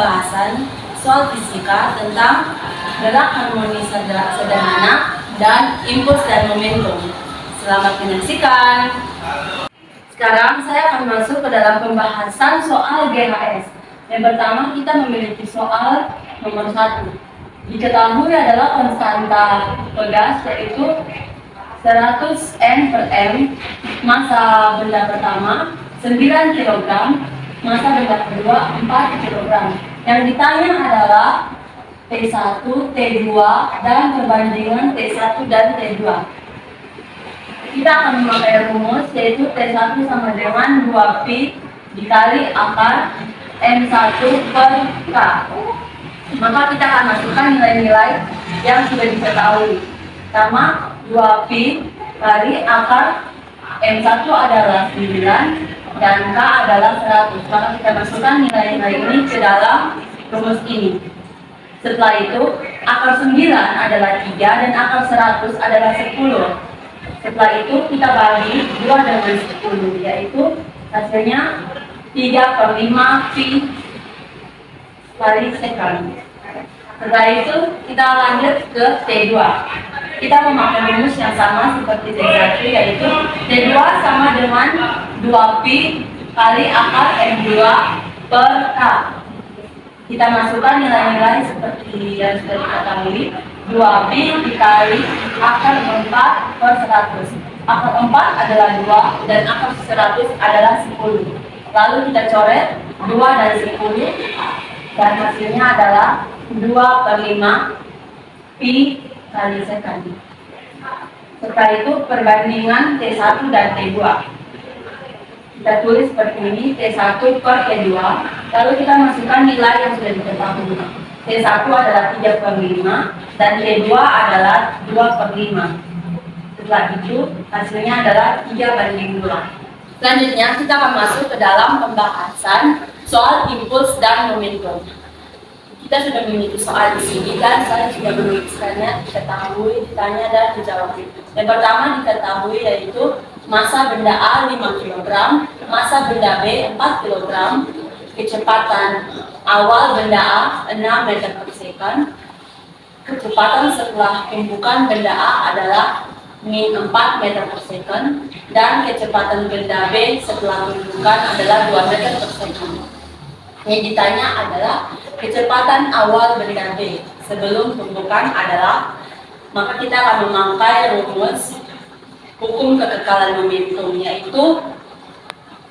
pembahasan soal fisika tentang gerak harmonis sederhana dan impuls dan momentum. Selamat menyaksikan. Sekarang saya akan masuk ke dalam pembahasan soal GHS. Yang pertama kita memiliki soal nomor 1. Diketahui adalah konstanta pegas yaitu 100 N per M, massa benda pertama 9 kg, massa benda kedua 4 kg. Yang ditanya adalah T1, T2, dan perbandingan T1 dan T2. Kita akan memakai rumus yaitu T1 sama dengan 2pi dikali akar M1 per K. Maka kita akan masukkan nilai-nilai yang sudah diketahui. Pertama, 2pi kali akar M1 adalah 9 dan K adalah 100. Maka kita masukkan nilai-nilai ini ke dalam rumus ini. Setelah itu, akar 9 adalah 3 dan akar 100 adalah 10. Setelah itu, kita bagi 2 dengan 10, yaitu hasilnya 3/5 pi kali sekon. Setelah itu, kita lanjut ke T2. Kita memakai rumus yang sama seperti T1, yaitu T2 sama dengan 2pi kali akar M2 per K. Kita masukkan nilai-nilai seperti yang sudah diketahui. 2pi dikali akar 4 per 100. Akar 4 adalah 2 dan akar 100 adalah 10. Lalu kita coret 2 dan 10 dan hasilnya adalah 2/5 pi kali sekon. Setelah itu perbandingan T1 dan T2. Kita tulis seperti ini, T1 per T2. Lalu kita masukkan nilai yang sudah diketahui. T1 adalah 3/5 dan T2 adalah 2/5. Setelah itu hasilnya adalah 3/2. Selanjutnya kita akan masuk ke dalam pembahasan soal impuls dan momentum. Kita sudah memiliki soal di sini dan saya sudah menuliskannya, diketahui, ditanya dan dijawab. Yang pertama diketahui yaitu massa benda A 5 kg, massa benda B 4 kg, kecepatan awal benda A 6 meter per second, kecepatan setelah tumpukan benda A adalah min 4 meter per second, dan kecepatan benda B setelah tumpukan adalah 2 meter per second. Yang ditanya adalah kecepatan awal benda B sebelum tumpukan adalah, maka kita akan memakai rumus hukum kekekalan momentum, yaitu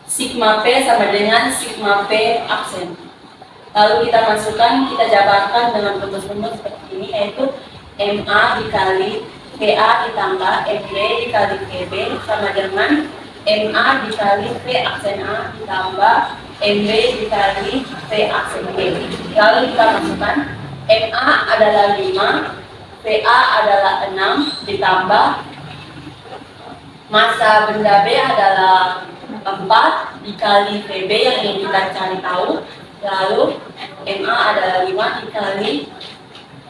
sigma P sama dengan sigma P absen. Lalu kita masukkan, kita jabarkan dengan rumus-rumus seperti ini, yaitu MA dikali PA ditambah MB dikali PB sama dengan MA dikali P aksen A ditambah MB dikali P aksen B. Lalu kita masukkan MA adalah 5, PA adalah 6 ditambah massa benda B adalah 4 dikali PB yang ingin kita cari tahu. Lalu MA adalah 5 dikali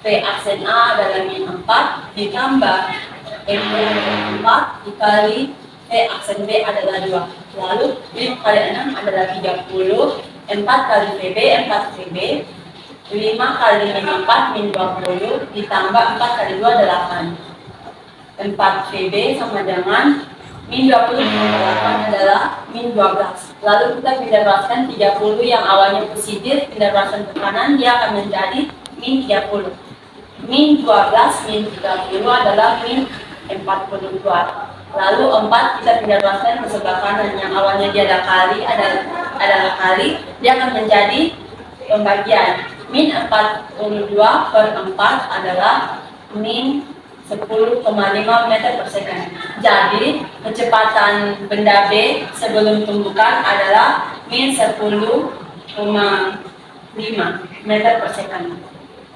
P aksen A adalah min 4 ditambah MB 4 dikali P aksen B adalah 2. Lalu 5 kali 6 adalah 30, 4 kali PB 4 PB, 5 kali min 4 min 20 ditambah 4 kali 2 adalah 8. 4 PB sama dengan min 20 min 8 adalah min 12. Lalu kita pindah ruaskan 30 yang awalnya positif, pindah ruaskan ke kanan, dia akan menjadi min 30. Min 12 min 30 adalah min 42. Lalu 4 kita pindah ruaskan ke sebelah kanan, yang awalnya dia ada kali, adalah kali, dia akan menjadi pembagian. Min 42 per 4 adalah min 10,5 meter per second. Jadi kecepatan benda B sebelum tumbukan adalah min 10,5 meter per second.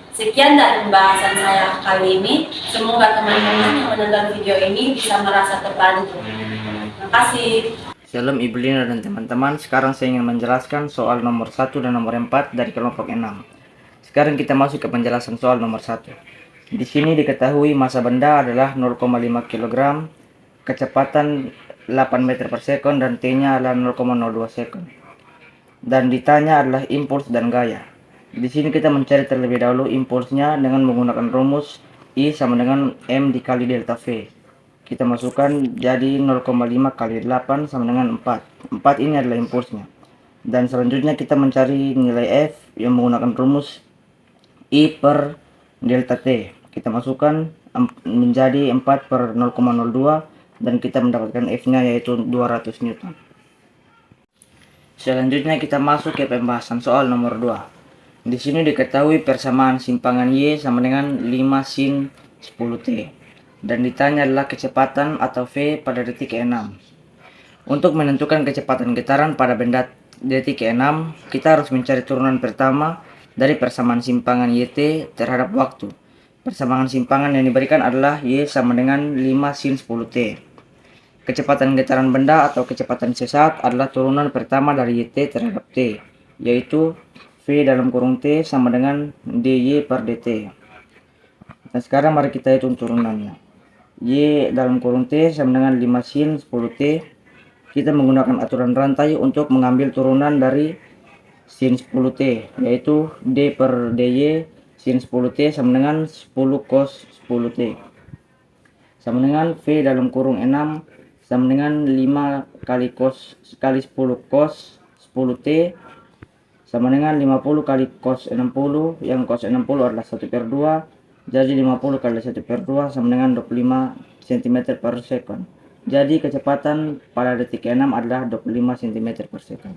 Sekian dari pembahasan saya kali ini. Semoga teman-teman yang menonton video ini bisa merasa terbantu. Terima kasih. Shalom Ibu Lina dan teman-teman. Sekarang saya ingin menjelaskan soal nomor 1 dan nomor 4 dari kelompok 6. Sekarang kita masuk ke penjelasan soal nomor 1. Di sini diketahui massa benda adalah 0,5 kg, kecepatan 8 meter per second dan T-nya adalah 0,02 second. Dan ditanya adalah impuls dan gaya. Di sini kita mencari terlebih dahulu impulsnya dengan menggunakan rumus I sama dengan M dikali delta V. Kita masukkan jadi 0,5 kali 8 sama dengan 4. 4 ini adalah impulsnya. Dan selanjutnya kita mencari nilai F yang menggunakan rumus I per delta T. Kita masukkan menjadi 4 per 0,02 dan kita mendapatkan F-nya yaitu 200 Newton. Selanjutnya kita masuk ke pembahasan soal nomor 2. Di sini diketahui persamaan simpangan Y sama dengan 5 sin 10T. Dan ditanya adalah kecepatan atau V pada detik ke-6. Untuk menentukan kecepatan getaran pada benda detik ke-6, kita harus mencari turunan pertama dari persamaan simpangan YT terhadap waktu. Persamaan simpangan yang diberikan adalah Y sama dengan 5 sin 10T. Kecepatan getaran benda atau kecepatan sesat adalah turunan pertama dari YT terhadap T, yaitu V dalam kurung T sama dengan dy per dt. Nah sekarang mari kita hitung turunannya. Y dalam kurung T sama dengan 5 sin 10T. Kita menggunakan aturan rantai untuk mengambil turunan dari sin 10T, yaitu d per dy sin 10T sama dengan 10 cos 10T. Sama dengan V dalam kurung 6 sama dengan 5 kali cos kali 10 cos 10T sama dengan 50 kali cos 60, yang cos 60 adalah 1/2, jadi 50 kali 1/2 sama dengan 25 cm per second. Jadi kecepatan pada detik ke-6 adalah 25 cm per second.